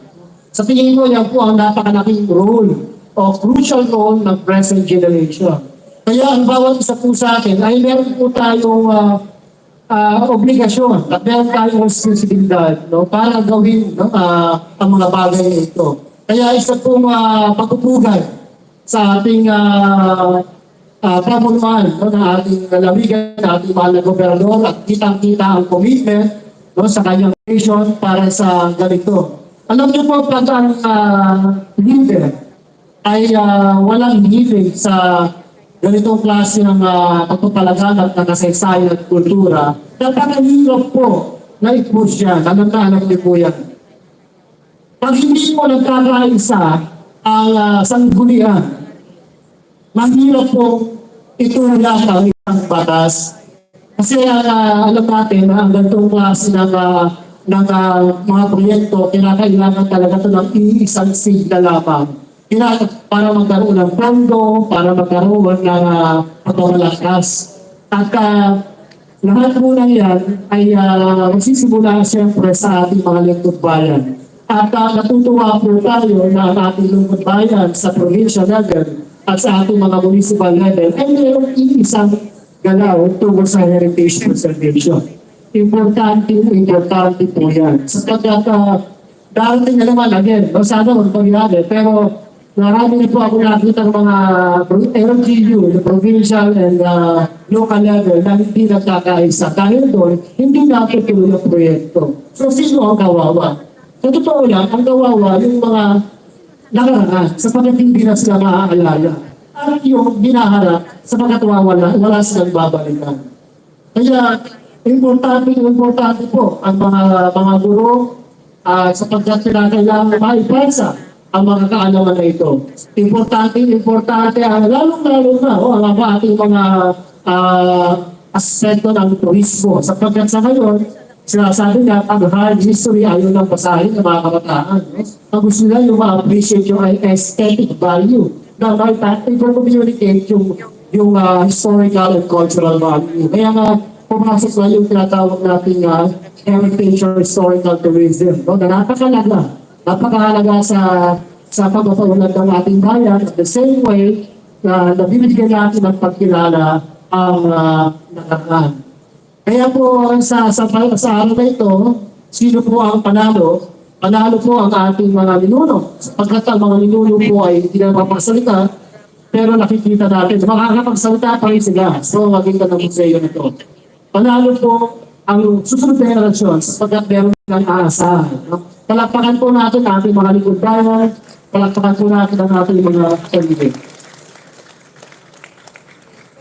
Sa tingin ko, yan po ang napakalaking role o crucial role ng present generation. Kaya ang bawat isa po sa atin ay meron po tayong obligasyon at meron tayong responsibilidad, no, para gawin, no, ang mga bagay na ito. Kaya isa pong pagpupugay sa ating pamunuan, no, ng ating lalawigan, ng ating mahal na gobernador, at kitang-kita ang commitment, no, sa kanyang nation para sa ganito. Alam niyo po, pag ang leader ay walang hilig sa ganitong klase ng pagpapalaganap ng kasaysayan at kultura, napakahirap po na i-push yan. Alam niyo po yan. Pag hindi po nagkakaisa ang sanggunian, mahirap po itulak ang isang batas. Kasi alam natin na ang ganitong klase ng mga proyekto, kinakailangan talaga ito ng iisang sigla lamang. Para magkaroon ng pondo, para magkaroon ng pagpapalakas. At lahat po ng yan ay magsisimula siyempre sa ating mga lingkod bayan. At natutuwa po tayo na ang ating lingkod bayan sa provincial level at sa ating mga municipal level ay mayroong iisang galaw tungkol sa heritage preservation. Importante po yan. Sapagkat darating na naman again, sana magpagyari, pero marami na po ako nakita ng mga LGU, the provincial and local level na hindi nagkakaisa. Dahil doon, hindi natutuloy ang proyekto. So, sino ang kawawa? Sa totoo lang, ang kawawa yung mga nakaraan sapagkat hindi na sila maaalala. At yung binaharap sapagkat wala silang babalikan. Kaya, importante po ang mga guro sapagkat kailangan maipasa ang mga kaalaman na ito. Importante lalong-lalo na ang ating mga aspeto ng turismo. Sapagkat sa ngayon, sinasabi na ang hard history ayaw ng basahin ng mga kabataan. Ang gusto nila yung ma-appreciate yung aesthetic value na i-communicate yung historical and cultural value. Kaya nga, pumasok na yung tinatawag nating heritage or historical tourism. No? Na napakahalaga sa pagpapaunlad ng ating bayan. At the same way, nabibigyan natin ng pagkilala ang nakaraan. Kaya po sa araw na ito, sino po ang panalo? Panalo po ang ating mga ninuno. Sapagkat ang mga ninuno po ay hindi na mapagsalita, pero nakikita natin, makakapagsalita pa rin sila. So, maganda ng museo na ito. Panalo po ang susunod na henerasyon sapagkat meron ng aasahan. Palakpakan po natin ang ating mga lingkod bayan, palakpakan po natin ang ating mga pamilya.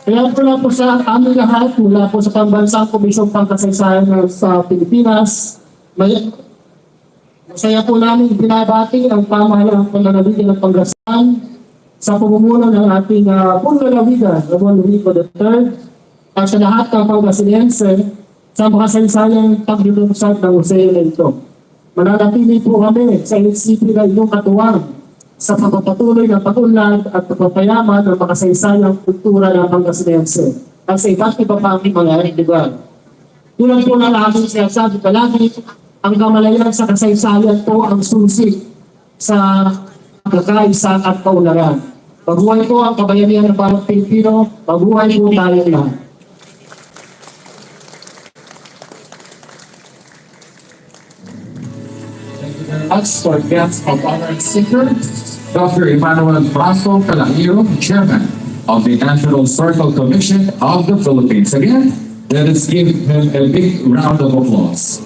Kaya po sa aming lahat, mula po sa Pambansang Komisyong Pangkasaysayan sa Pilipinas, masaya po namin binabati ang pamahalaan ng panlalawigan ng Pangasinan sa pamumuno ng ating panlalawigan, Ramon Rico III, at sa lahat ng Pangasinense sa makasaysayang paglulunsad ng museo na ito. Mananatili po kami sa NCP na inyong katuwang sa pagpapatuloy ng pag-unlad at pagpapayaman ng makasaysayang kultura ng Pangasinense at sa iba't iba pang mga lugar. Tulad po ng aking sinasabi palagi, ang kamalayan sa kasaysayan po ang susi sa pagkakaisa at kaunlaran. Mabuhay po ang kabayanihan ng bawat Pilipino, mabuhay po tayong lahat. As for guest of honor speaker, Dr. Emmanuel Franco Calangiro, Chairman of the National Historical Commission of the Philippines. Again, let us give him a big round of applause.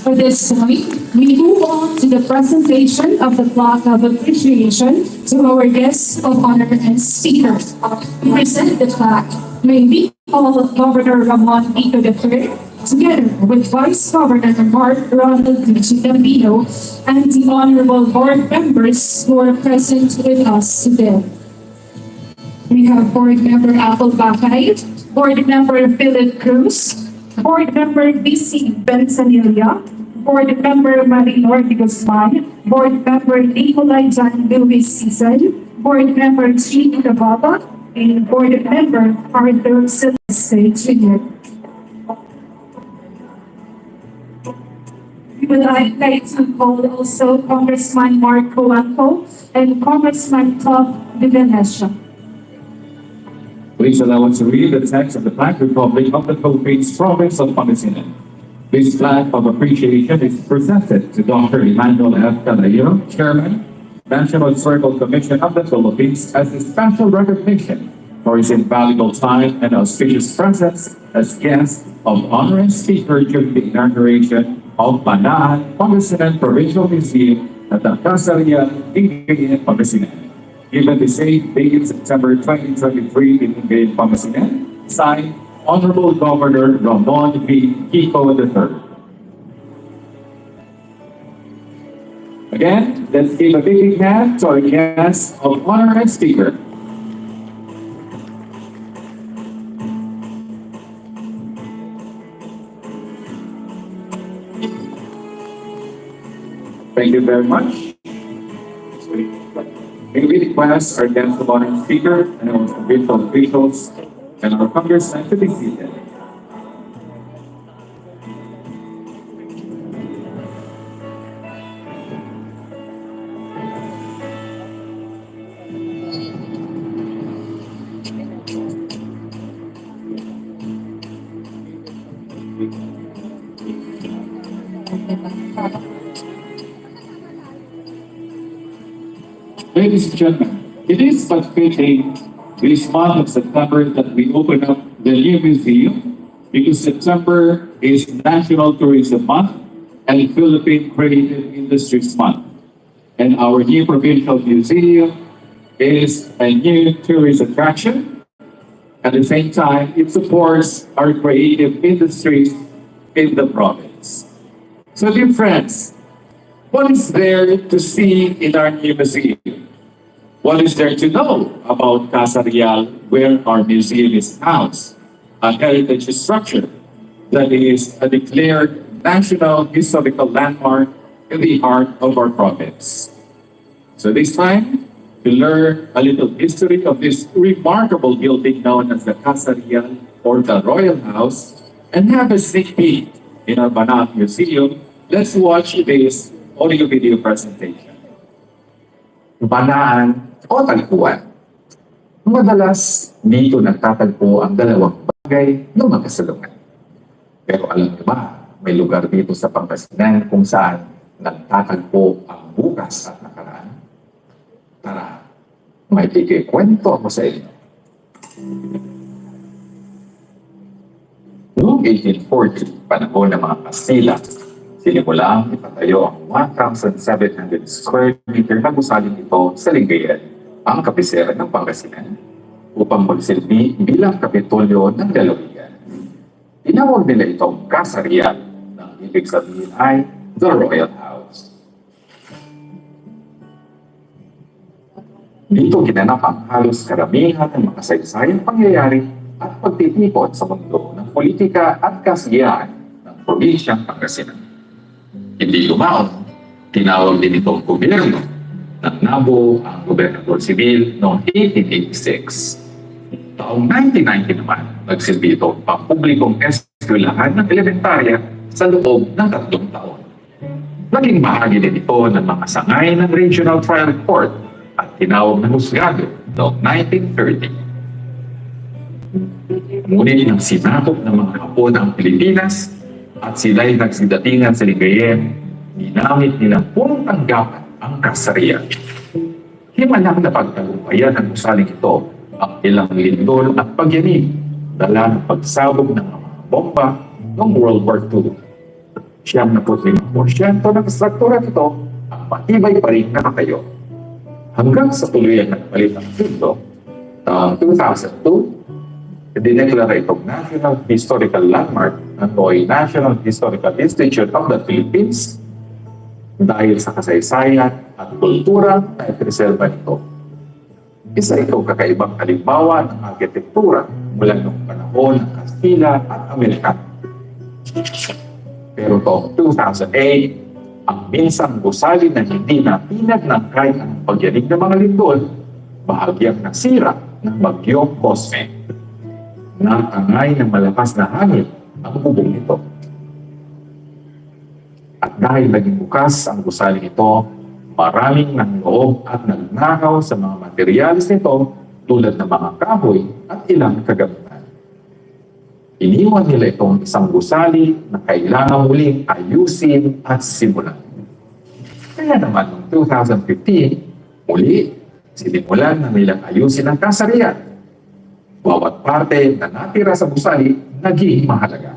At this point, we move on to the presentation of the plaque of appreciation to our guests of honor and speakers. We present the plaque. May we call Governor Ramon Rico III, together with Vice Governor Mark Ronald Gambino and the honorable board members who are present with us today. We have Board Member Apple Bacay, Board Member Philip Cruz, Board Member BC Benzanilla, Board Member Marinor de Guzman, Board Member Nicolay John Luis Season, Board Member Chief Cababa, and Board Member Arthur Celeste Jr. would like to call also Congressman Mark Colanco and Congressman Top Vivenesha. Please allow us to read the text of the Flag Republic of the Philippines Province of Pangasinan. This flag of appreciation is presented to Dr. Emmanuel F. Calero, Chairman, National Historical Commission of the Philippines, as a special recognition for his invaluable time and auspicious presence as guest of honor and speaker during the inauguration of Banaan, Pangasinan Provincial Museum at the Kasarian, Pangasinan. Given the same date, September 2023 in Pangasinan, signed Honorable Governor Ramon V. Kiko III. Again, let's give a big hand to our guest of honor and speaker. Thank you very much. May we request our guest of honor and speaker and our provincial officials and our congressmen to be seated. Ladies and gentlemen, it is but fitting this month of September that we open up the new museum because September is National Tourism Month and Philippine Creative Industries Month. And our new provincial museum is a new tourist attraction. At the same time, it supports our creative industries in the province. So dear friends, what is there to see in our new museum? What is there to know about Casa Real, where our museum is housed? A heritage structure that is a declared national historical landmark in the heart of our province. So this time, to learn a little history of this remarkable building known as the Casa Real or the Royal House and have a sneak peek in our Banaan Museum, let's watch this audio-video presentation. Banaan o tagpuan. Madalas, dito nagtatagpo ang dalawang bagay na magkasalungan. Pero alam niyo ba, may lugar dito sa Pangasinan kung saan nagtatagpo ang bukas at nakaraan? Tara, may ikikwento ako sa inyo. Noong 1840, panahon ng mga Kastila, sinimulang ipatayo ang 1,700 square meter na gusaling ito sa Lingayen, ang kabisera ng Pangasinan, upang magsilbi bilang kapitulyo ng lalawigan. Tinawag nila itong Casa Real, na ibig sabihin ay The Royal House. Dito ginanap ang halos karamihan ng makasaysayang pangyayari at pagtitipon sa mundo ng politika at kasiyahan ng probinsyang Pangasinan. Hindi lumaon, tinawag din itong gobyerno nang nabuo ang gobernador sibil noong 1886. Taong 1990 naman, nagsilbi ito ang publikong eskwelahan ng elementarya sa loob ng 3 taon. Naging bahagi din ito ng mga sangay ng Regional Trial Court at tinawag na husgado noong 1930. Ngunit nang sinakop ng mga Hapon ang Pilipinas at sila'y nagsidatingan sa Lingayen, ginamit nilang punong tanggapan ang Casa Real. Himalang na pagtagumpayan ng gusaling ito ang ilang lindol at pagyanig dala ng pagsabog ng mga bomba noong World War II. 75% ng struktura nito ang matibay pa rin nakatayo. Hanggang sa tuluyan nagpalit ang mundo, taong 2002, dineklara itong National Historical Landmark ng National Historical Institute of the Philippines dahil sa kasaysayan at kultura na ipreserba nito. Isa itong kakaibang halimbawa ng arkitektura mula noong panahon ng Kastila at Amerika. Pero taong 2008, ang minsang gusali na hindi natinag ng kahit anong pagyanig ng mga lindol, bahagyang nasira ng bagyong Cosme. Nakangay ng malakas na hangin ang bubong nito. At At dahil naging bukas ang gusaling ito, maraming nangloob at nagnakaw sa mga materyales nito tulad ng mga kahoy at ilang kagamitan. Iniwan nila itong isang gusali na kailangan muling ayusin at simulan. Kaya naman noong 2015, muli sinimulan na nilang ayusin ang kasarian. Bawat parte na natira sa gusali naging mahalaga.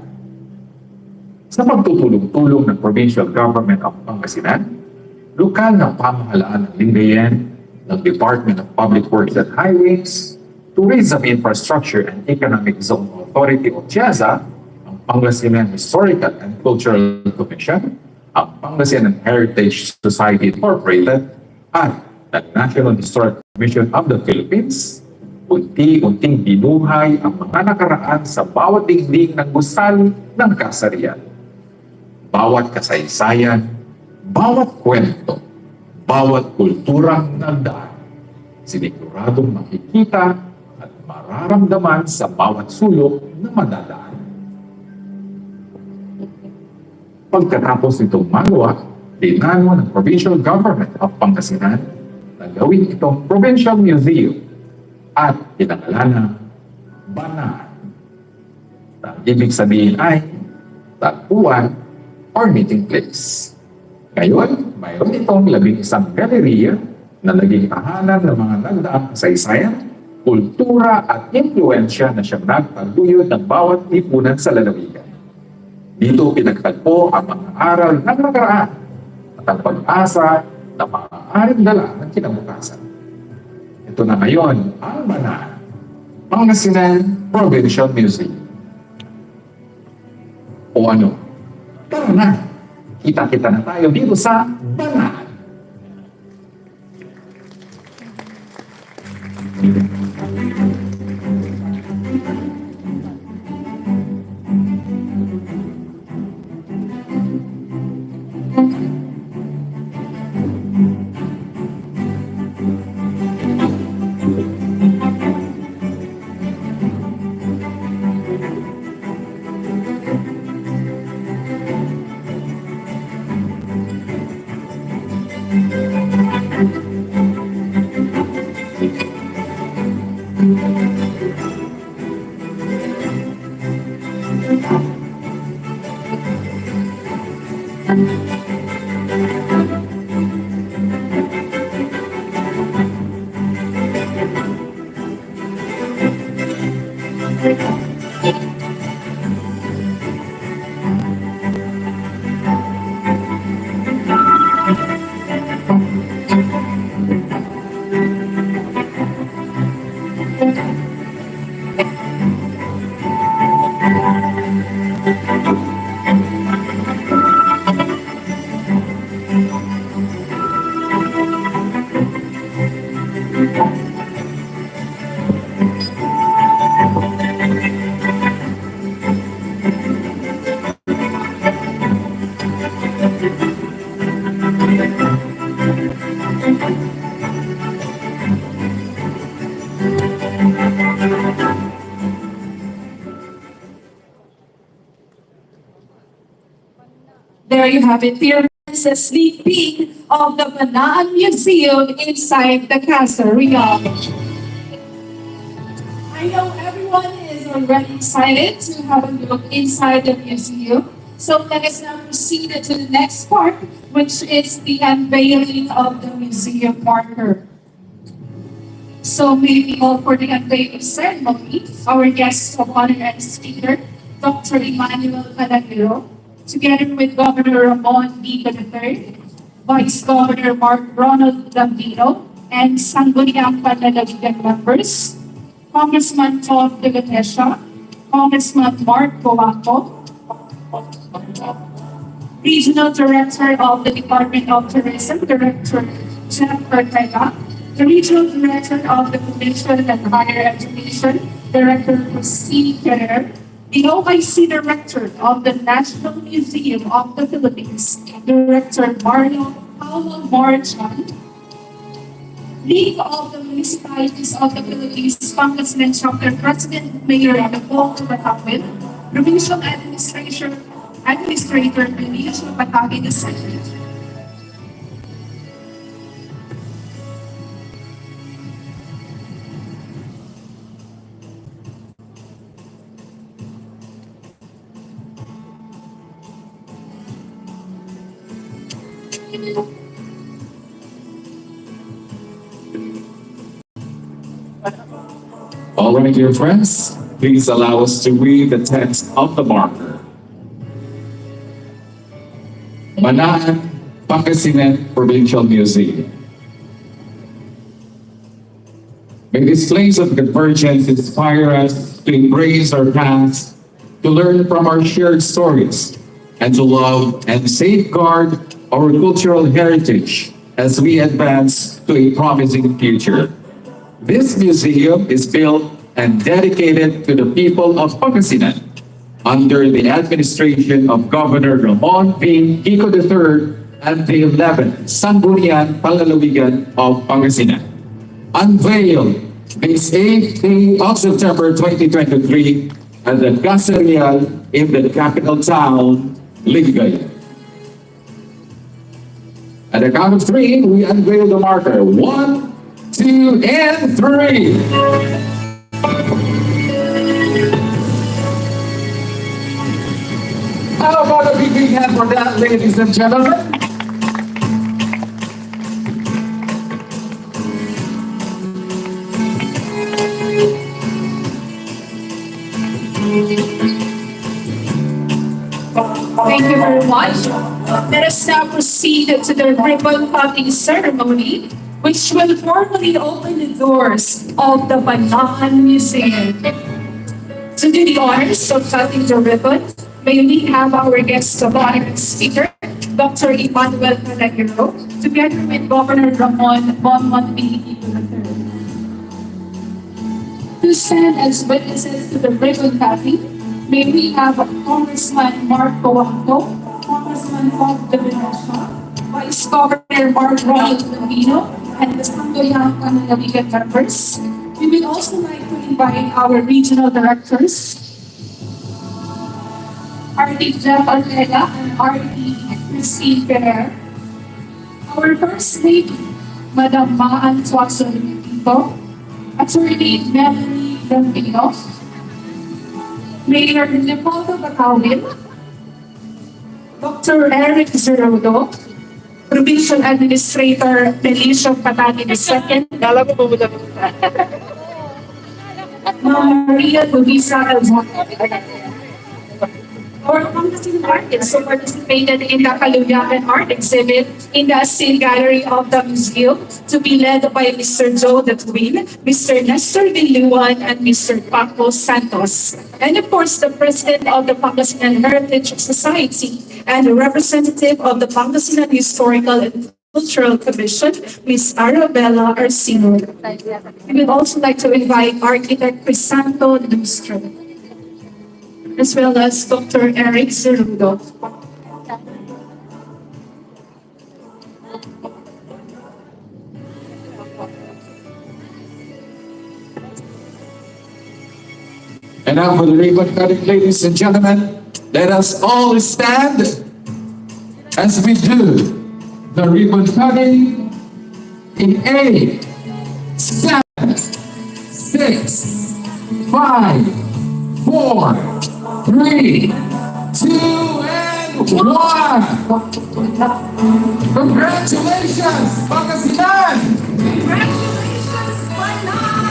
Sa pagtutulong-tulong ng Provincial Government of Pangasinan, lokal na pamahalaan ng Lingayen, ng Department of Public Works and Highways, Tourism Infrastructure and Economic Zone Authority o TIAZA, ang Pangasinan Historical and Cultural Commission, ang Pangasinan Heritage Society Incorporated, at the National Historic Commission of the Philippines, unti-unting binuhay ang mga nakaraan sa bawat dingding ng gusali ng kasarian. Bawat kasaysayan, bawat kwento, bawat kulturang nagdaan, siniguradong makikita at mararamdaman sa bawat sulok na madadaan. Pagkatapos nitong magawa, dinano ng Provincial Government of Pangasinan na gawin itong Provincial Museum at pinangalan ng BANAAAN. Ang ibig sabihin ay tagpuan or meeting place. Ngayon, mayroon itong 11 galeriya na naging tahanan ng mga nagdaang kasaysayan, kultura at impluensya na siyang nagpagduyod ng bawat lipunan sa lalawigan. Dito pinagtagpo ang mga aral ng nakaraan at ang pag-asa na maaaring dala ng kinabukasan. Ito na ngayon ang BANAAAN, Pangasinan Provincial Museum. O ano? Tara na! Kita-kita na tayo dito sa BANAAAN. There you have it, dear friends, a sneak peek of the Banaan Museum inside the Casa Real. I know everyone is already excited to have a look inside the museum. So let us now proceed to the next part, which is the unveiling of the museum marker. So may we call for the unveiling ceremony our guest of honor and speaker, Dr. Emmanuel Panagiro, together with Governor Ramon B. III, Vice Governor Mark Ronald Gambino, and Sangguniang Panlalawigan members, Congressman Tom De Gatesha, Congressman Mark Coaco, Regional Director of the Department of Tourism, Director Jeff Ortega, the Regional Director of the Provincial and Higher Education, Director Christine Ferrer, the OIC Director of the National Museum of the Philippines, Director Mario Paulo Marchan, League of the Municipalities of the Philippines, Pangasinan Chapter President Mayor Nicole Tumatawin, Provincial Administrator Benito Pataki II. All right, dear friends, please allow us to read the text of the marker. Banaan, Pangasinan Provincial Museum. May these flames of convergence inspire us to embrace our past, to learn from our shared stories, and to love and safeguard our cultural heritage as we advance to a promising future. This museum is built and dedicated to the people of Pangasinan under the administration of Governor Ramon V. Kiko III and the 11th Sangguniang Panlalawigan of Pangasinan. Unveiled this 8th day of September 2023 at the Casa Real in the capital town, Ligay. At the count of three, we unveil the marker. 1, 2, and 3. How about a big hand for that, ladies and gentlemen? Thank you very much. Let us now proceed to the ribbon cutting ceremony, which will formally open the doors of the Banaan Museum. To do the honors of cutting the ribbon, may we have our guest of honor speaker, Dr. Emmanuel Palagiro, together with Governor Ramon V. III. To stand as witnesses to the ribbon cutting, may we have Congressman Mark Coanco, Congressman Bob de Venecia, Vice Governor Mark Ronald Lambino, and the Sangguniang Panlalawigan members. We would also like to invite our regional directors, RD Jeff Almeda and RD Christine Ferrer, our First Lady, Madam Maan Suazo-Limito, Attorney Melanie Gambino, Mayor Leopoldo Bacawin, Dr. Eric Zerudo, Provincial Administrator Benicio Pataki II, Maria Luisa Alzate. Our Pangasinan artists who participated in the Kaluyakan art exhibit in the Scene Gallery of the museum, to be led by Mr. Joe the Twin, Mr. Nestor Villuan, and Mr. Paco Santos. And of course, the President of the Pangasinan Heritage Society and the representative of the Pangasinan Historical and Cultural Commission, Ms. Arabella Arcino. We would also like to invite Architect Crisanto Lustre, as well as Dr. Eric Zerudo. And now for the ribbon cutting, ladies and gentlemen, let us all stand as we do the ribbon cutting in 8, 7, 6, 5, 4, 3, 2, and 1. Congratulations, Pangasinan! Congratulations, Banaan!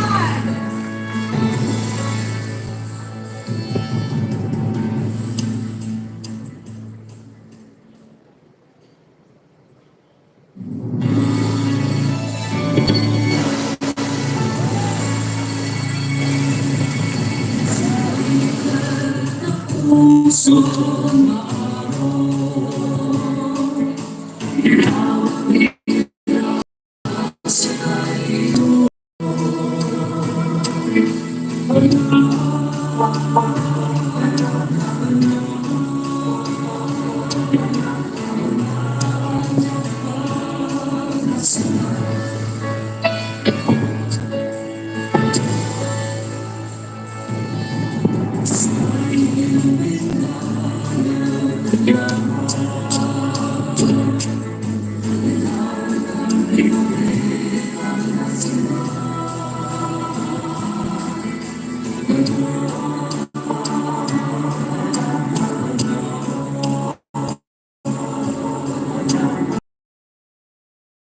Yeah.